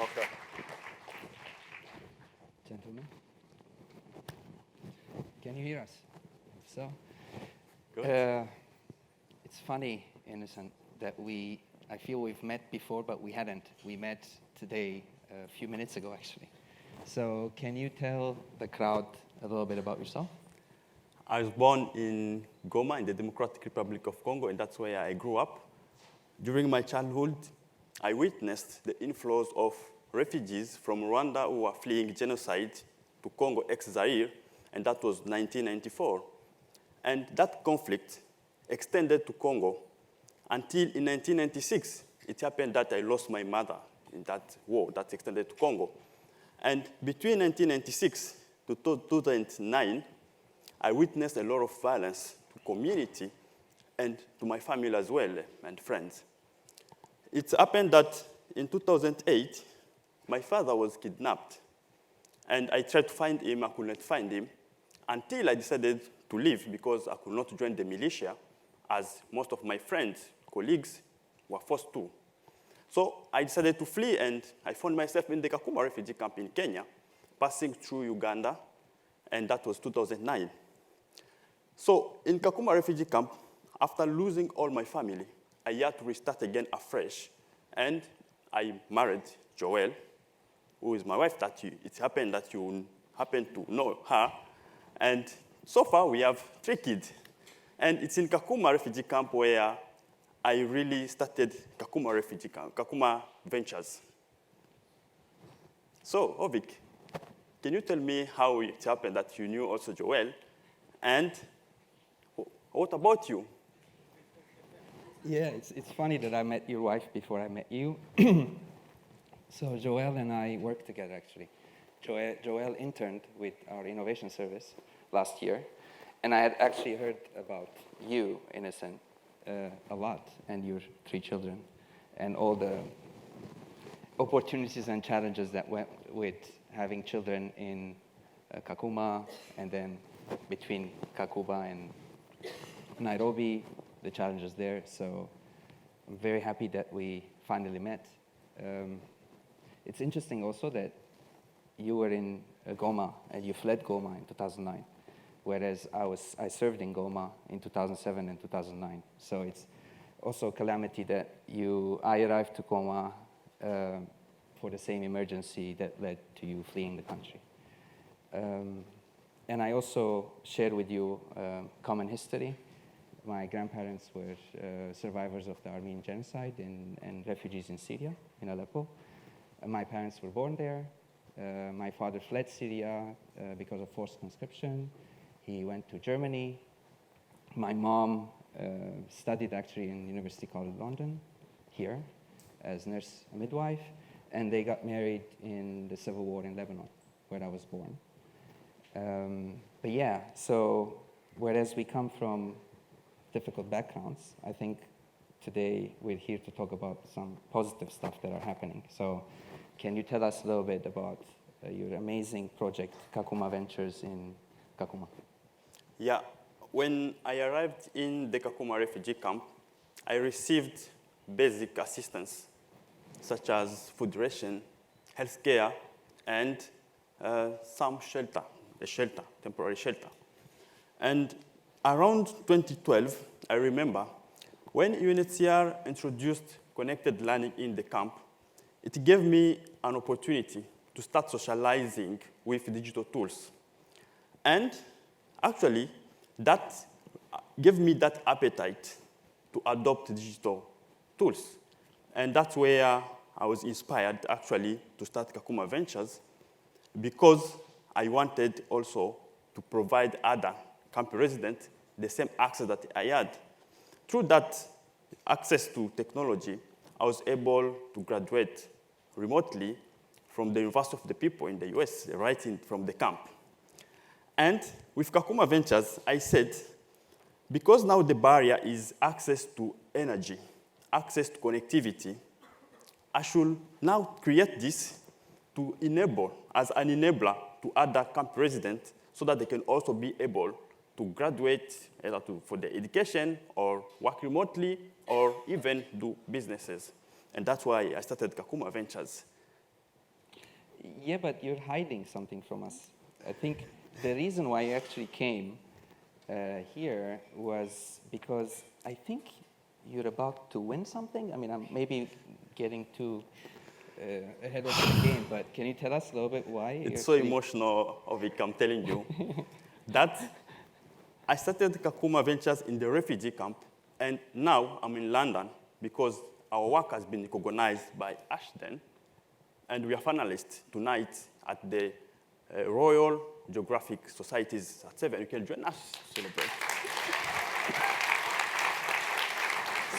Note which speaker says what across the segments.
Speaker 1: Welcome.
Speaker 2: Gentlemen, can you hear us? If so,
Speaker 1: Good.
Speaker 2: it's funny, Innocent, that I feel we've met before, but we hadn't. We met today, a few minutes ago, actually. So can you tell the crowd a little bit about yourself?
Speaker 1: I was born in Goma, in the Democratic Republic of Congo, and that's where I grew up. During my childhood, I witnessed the inflows of refugees from Rwanda who were fleeing genocide to Congo ex-Zaire, and that was 1994. And that conflict extended to Congo until in 1996, it happened that I lost my mother in that war that extended to Congo. And between 1996 to 2009, I witnessed a lot of violence to community and to my family as well, and friends. It happened that in 2008, my father was kidnapped. And I tried to find him, I could not find him, until I decided to leave because I could not join the militia, as most of my friends, colleagues, were forced to. So I decided to flee, and I found myself in the Kakuma refugee camp in Kenya, passing through Uganda, and that was 2009. So in Kakuma refugee camp, after losing all my family, I had to restart again afresh. And I married Joelle, who is my wife. It happened that you happen to know her. And so far, we have 3 kids. And it's in Kakuma refugee camp where I really started Kakuma refugee camp, Kakuma Ventures. So, Hovig, can you tell me how it happened that you knew also Joelle? And what about you?
Speaker 2: Yeah, it's funny that I met your wife before I met you. So Joelle and I worked together, actually. Joelle interned with our innovation service last year, and I had actually heard about you, Innocent, a lot, and your 3 children, and all the opportunities and challenges that went with having children in Kakuma, and then between Kakuma and Nairobi, the challenges there. So I'm very happy that we finally met. It's interesting also that you were in Goma and you fled Goma in 2009, whereas I served in Goma in 2007 and 2009. So it's also a calamity that I arrived to Goma for the same emergency that led to you fleeing the country. And I also shared with you common history. My grandparents were survivors of the Armenian genocide and refugees in Syria, in Aleppo. My parents were born there. My father fled Syria because of forced conscription. He went to Germany. My mom studied actually in University College London, here, as nurse and midwife. And they got married in the civil war in Lebanon, where I was born. But yeah, so whereas we come from difficult backgrounds, I think today we're here to talk about some positive stuff that are happening. So can you tell us a little bit about your amazing project, Kakuma Ventures in Kakuma?
Speaker 1: Yeah, when I arrived in the Kakuma refugee camp, I received basic assistance, such as food ration, healthcare, and some shelter, temporary shelter. And around 2012, I remember, when UNHCR introduced connected learning in the camp, it gave me an opportunity to start socializing with digital tools. And actually, that gave me that appetite to adopt digital tools. And that's where I was inspired, actually, to start Kakuma Ventures, because I wanted also to provide other camp residents the same access that I had. Through that access to technology, I was able to graduate remotely from the University of the People in the US, right from the camp. And with Kakuma Ventures, I said, because now the barrier is access to energy, access to connectivity, I should now create this to enable, as an enabler to other camp residents, so that they can also be able to graduate either for their education or work remotely or even do businesses. And that's why I started Kakuma Ventures.
Speaker 2: Yeah, but you're hiding something from us. I think the reason why you actually came here was because I think you're about to win something. I mean, I'm maybe getting too ahead of the game, but can you tell us a little bit why?
Speaker 1: It's so emotional, Hovig, I'm telling you. That I started Kakuma Ventures in the refugee camp, and now I'm in London because our work has been recognized by Ashton, and we are finalists tonight at the Royal Geographic Societies at 7. You can join us to celebrate.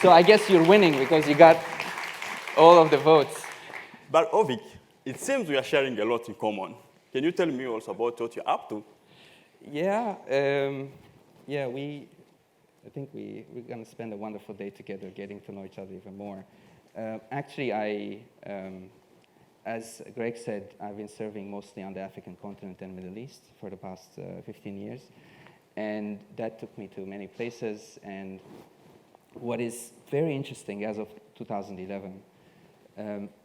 Speaker 2: So I guess you're winning because you got all of the votes.
Speaker 1: But Hovig, it seems we are sharing a lot in common. Can you tell me also about what you're up to?
Speaker 2: Yeah, I think we're going to spend a wonderful day together getting to know each other even more. Actually, as Greg said, I've been serving mostly on the African continent and Middle East for the past 15 years. And that took me to many places. And what is very interesting as of 2011,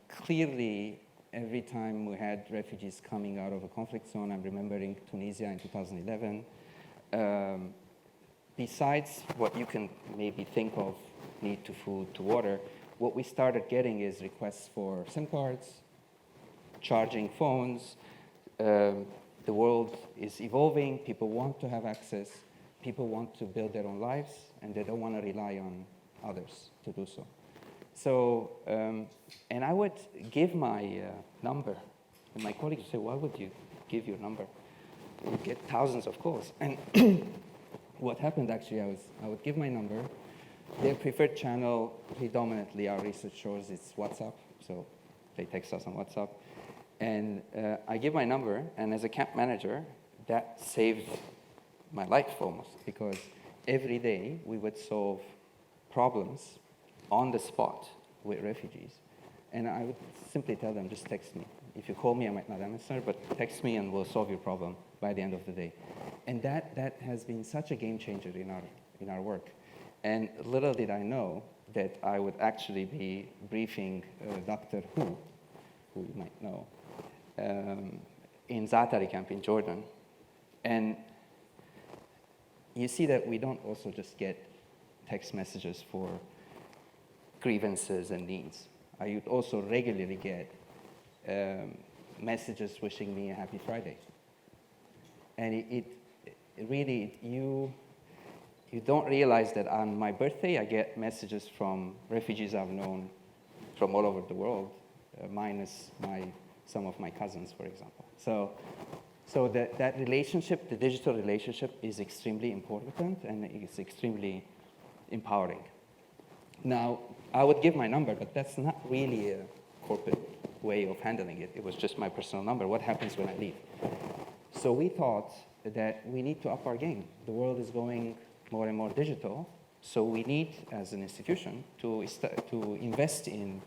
Speaker 2: clearly every time we had refugees coming out of a conflict zone, I'm remembering Tunisia in 2011, besides what you can maybe think of, need to food, to water, what we started getting is requests for SIM cards, charging phones. The world is evolving, people want to have access, people want to build their own lives, and they don't want to rely on others to do so. So, and I would give my number, and my colleagues would say, why would you give your number? You get thousands of calls. And what happened actually, I would give my number. Their preferred channel, predominantly our research shows it's WhatsApp, so they text us on WhatsApp. And I give my number, and as a camp manager, that saved my life almost, because every day we would solve problems on the spot with refugees. And I would simply tell them, just text me. If you call me, I might not answer, but text me and we'll solve your problem by the end of the day. And that has been such a game changer in our work. And little did I know that I would actually be briefing Dr. who you might know, in Zaatari camp in Jordan. And you see that we don't also just get text messages for grievances and needs. I would also regularly get messages wishing me a happy Friday. And it really, you don't realize that on my birthday I get messages from refugees I've known from all over the world, minus some of my cousins, for example. So that relationship, the digital relationship, is extremely important and it's extremely empowering. Now, I would give my number, but that's not really a corporate way of handling it. It was just my personal number. What happens when I leave? So we thought that we need to up our game. The world is going more and more digital, so we need, as an institution, to invest in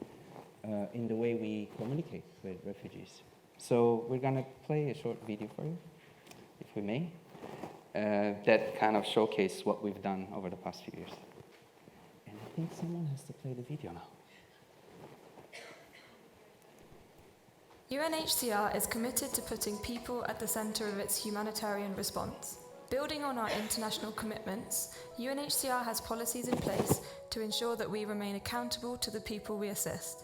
Speaker 2: the way we communicate with refugees. So we're going to play a short video for you, if we may, that kind of showcase what we've done over the past few years. And I think someone has to play the video now.
Speaker 3: UNHCR is committed to putting people at the center of its humanitarian response. Building on our international commitments, UNHCR has policies in place to ensure that we remain accountable to the people we assist.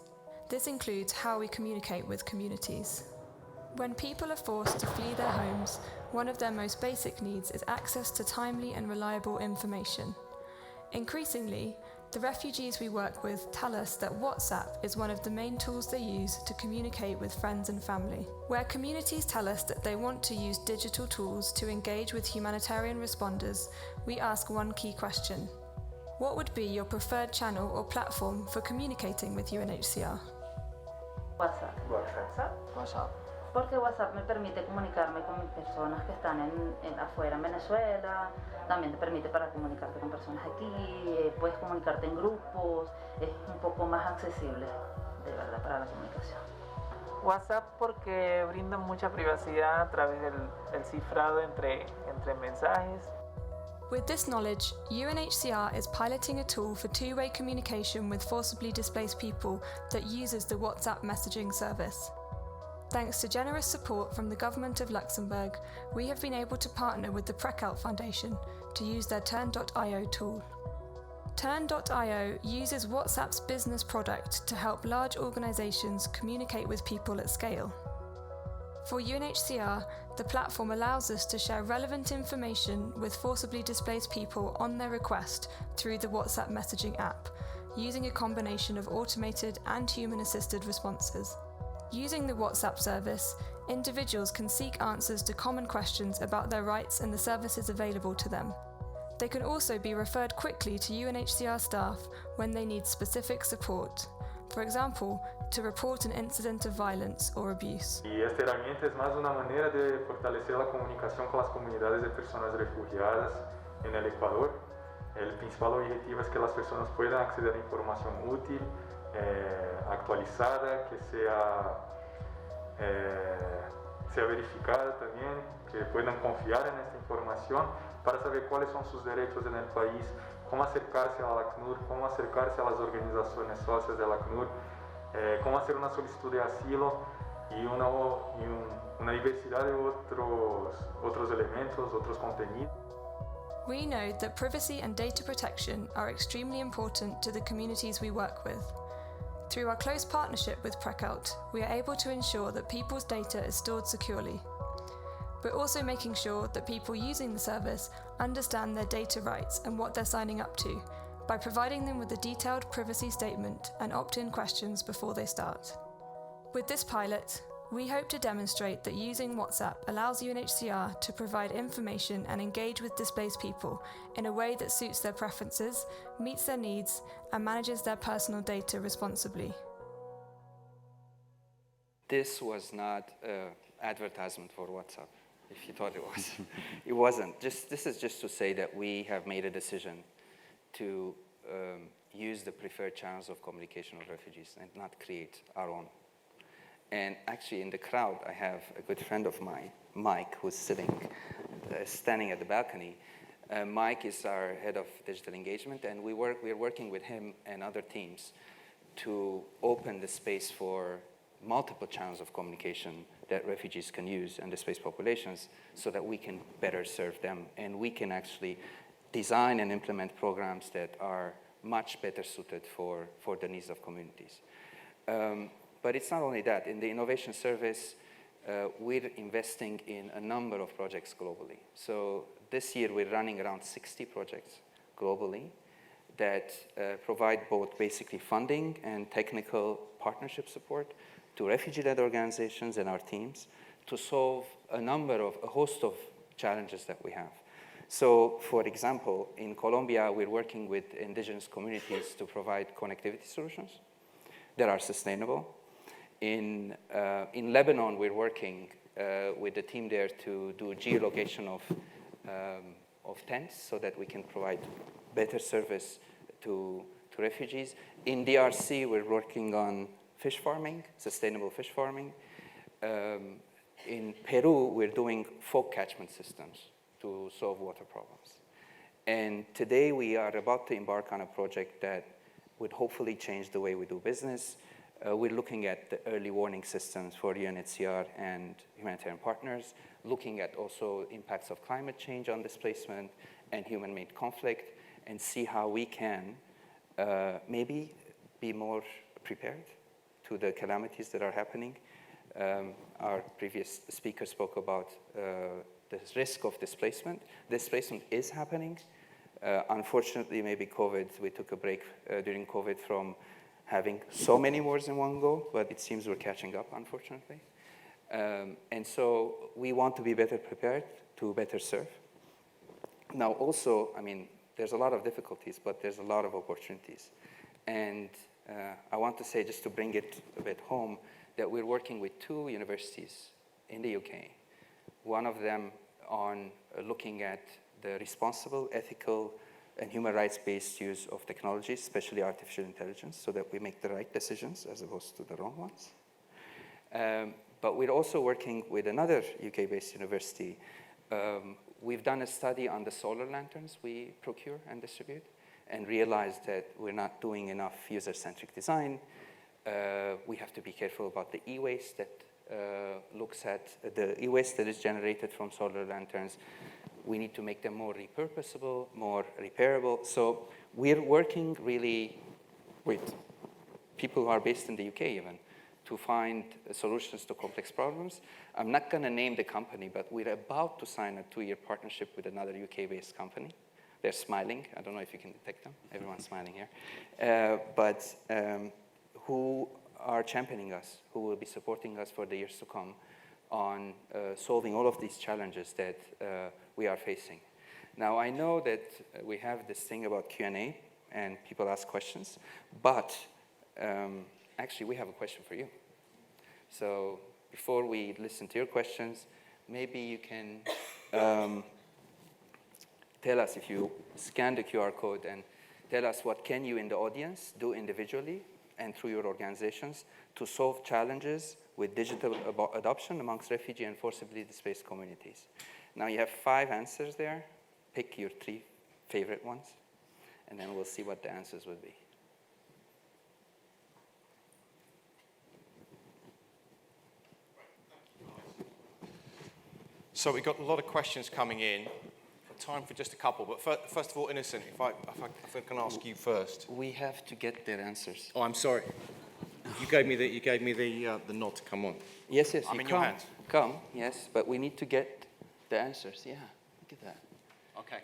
Speaker 3: This includes how we communicate with communities. When people are forced to flee their homes, one of their most basic needs is access to timely and reliable information. Increasingly, the refugees we work with tell us that WhatsApp is one of the main tools they use to communicate with friends and family. Where communities tell us that they want to use digital tools to engage with humanitarian responders, we ask one key question. What would be your preferred channel or platform for communicating with UNHCR?
Speaker 4: WhatsApp. Porque WhatsApp me permite comunicarme con personas que están afuera en Venezuela, también te permite para comunicarte con personas aquí, puedes comunicarte en grupos, es un poco más accesible, de verdad, para la comunicación.
Speaker 5: WhatsApp porque brinda mucha privacidad a través del cifrado entre mensajes.
Speaker 3: With this knowledge, UNHCR is piloting a tool for two-way communication with forcibly displaced people that uses the WhatsApp messaging service. Thanks to generous support from the Government of Luxembourg, we have been able to partner with the Prekout Foundation to use their Turn.io tool. Turn.io uses WhatsApp's business product to help large organizations communicate with people at scale. For UNHCR, the platform allows us to share relevant information with forcibly displaced people on their request through the WhatsApp messaging app, using a combination of automated and human-assisted responses. Using the WhatsApp service, individuals can seek answers to common questions about their rights and the services available to them. They can also be referred quickly to UNHCR staff when they need specific support. For example, to report an incident of violence or abuse.
Speaker 6: Y esta herramienta es más una manera de fortalecer la comunicación con las comunidades de personas refugiadas en el Ecuador. El principal objetivo es que las personas puedan acceder a información útil, actualizada, que sea verificada también, que puedan confiar en esta información para saber cuáles son sus derechos en el país, cómo acercarse a la ACNUR, cómo acercarse a las organizaciones socias de la ACNUR, cómo hacer una solicitud de asilo y una diversidad de otros elementos, otros contenidos.
Speaker 3: We know that privacy and data protection are extremely important to the communities we work with. Through our close partnership with Prekout, we are able to ensure that people's data is stored securely. We're also making sure that people using the service understand their data rights and what they're signing up to, by providing them with a detailed privacy statement and opt-in questions before they start. With this pilot, we hope to demonstrate that using WhatsApp allows UNHCR to provide information and engage with displaced people in a way that suits their preferences, meets their needs, and manages their personal data responsibly.
Speaker 2: This was not an advertisement for WhatsApp, if you thought it was. It wasn't. This is just to say that we have made a decision to use the preferred channels of communication of refugees and not create our own. And actually in the crowd, I have a good friend of mine, Mike, who's standing at the balcony. Mike is our head of digital engagement, and we are working with him and other teams to open the space for multiple channels of communication that refugees can use and displaced populations so that we can better serve them. And we can actually design and implement programs that are much better suited for the needs of communities. But it's not only that. In the innovation service, we're investing in a number of projects globally. So this year, we're running around 60 projects globally that provide both basically funding and technical partnership support to refugee-led organizations and our teams to solve a host of challenges that we have. So, for example, in Colombia, we're working with indigenous communities to provide connectivity solutions that are sustainable. In Lebanon, we're working with the team there to do geolocation of tents so that we can provide better service to refugees. In DRC, we're working on fish farming, sustainable fish farming. In Peru, we're doing folk catchment systems to solve water problems. And today, we are about to embark on a project that would hopefully change the way we do business. We're looking at the early warning systems for UNHCR and humanitarian partners, looking at also impacts of climate change on displacement and human-made conflict, and see how we can maybe be more prepared to the calamities that are happening. Our previous speaker spoke about the risk of displacement. Displacement is happening. Unfortunately, maybe we took a break during COVID from having so many wars in one go, but it seems we're catching up, unfortunately. And so we want to be better prepared to better serve. Now also, I mean, there's a lot of difficulties, but there's a lot of opportunities. And I want to say, just to bring it a bit home, that we're working with 2 universities in the UK. One of them on looking at the responsible, ethical, and human rights-based use of technologies, especially artificial intelligence, so that we make the right decisions as opposed to the wrong ones. But we're also working with another UK-based university. We've done a study on the solar lanterns we procure and distribute, and realized that we're not doing enough user-centric design. We have to be careful about the e-waste that looks at the e-waste that is generated from solar lanterns. We need to make them more repurposable, more repairable. So we're working really with people who are based in the UK even to find solutions to complex problems. I'm not going to name the company, but we're about to sign a 2-year partnership with another UK-based company. They're smiling. I don't know if you can detect them. Everyone's smiling here. Who are championing us, who will be supporting us for the years to come on solving all of these challenges that we are facing. Now, I know that we have this thing about Q&A and people ask questions, but actually we have a question for you. So before we listen to your questions, maybe you can tell us, if you scan the QR code, and tell us what can you in the audience do individually and through your organizations to solve challenges with digital adoption amongst refugee and forcibly displaced communities. Now you have 5 answers there. Pick your 3 favorite ones, and then we'll see what the answers will be.
Speaker 7: So we've got a lot of questions coming in. Time for just a couple, but first of all, Innocent, if I can ask you first.
Speaker 2: We have to get their answers.
Speaker 7: Oh, I'm sorry. You gave me the nod to come on.
Speaker 2: Yes, yes.
Speaker 7: I'm in your hands.
Speaker 2: Come, yes, but we need to get the answers. Yeah, look at that.
Speaker 7: Okay.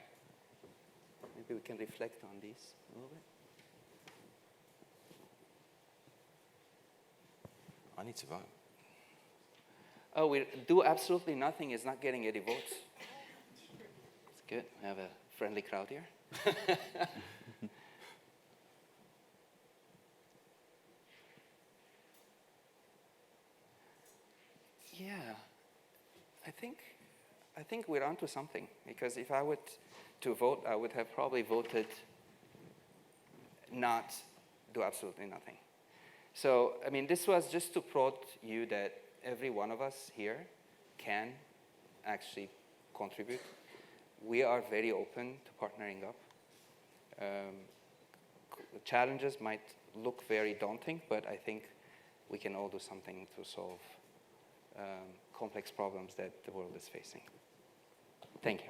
Speaker 2: Maybe we can reflect on these a little bit.
Speaker 7: I need to vote.
Speaker 2: Oh, we do absolutely nothing is not getting any votes. It's good. We have a friendly crowd here. Yeah, I think we're onto something, because if I were to vote, I would have probably voted not do absolutely nothing. So, I mean, this was just to prod you that every one of us here can actually contribute. We are very open to partnering up. Challenges might look very daunting, but I think we can all do something to solve complex problems that the world is facing. Thank you.